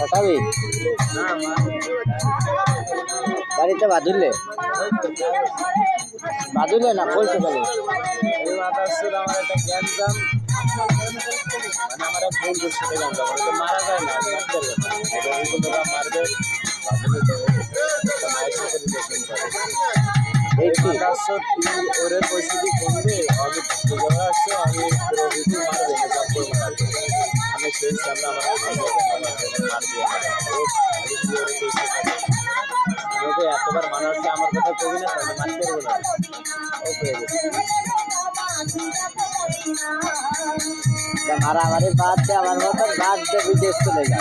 কাটাবি বাড়িতে বাঁধুলে না বলছে তাহলে আমার একটা গ্যাঞ্জাম মানে আমার এক বন্ধুর সাথে গ্যাঞ্জাম তো মারা যায় না মারবে ওরে পরিস্থিতি করলে আমি আসছো আমি মারবে আমি সেই সামনে আমার মারবে এতবার মানা হচ্ছে আমার কথা কবি না মারতে পারবো না মারামারি বাদ দে আমার মতো বাদ দে বিদেশ চলে যা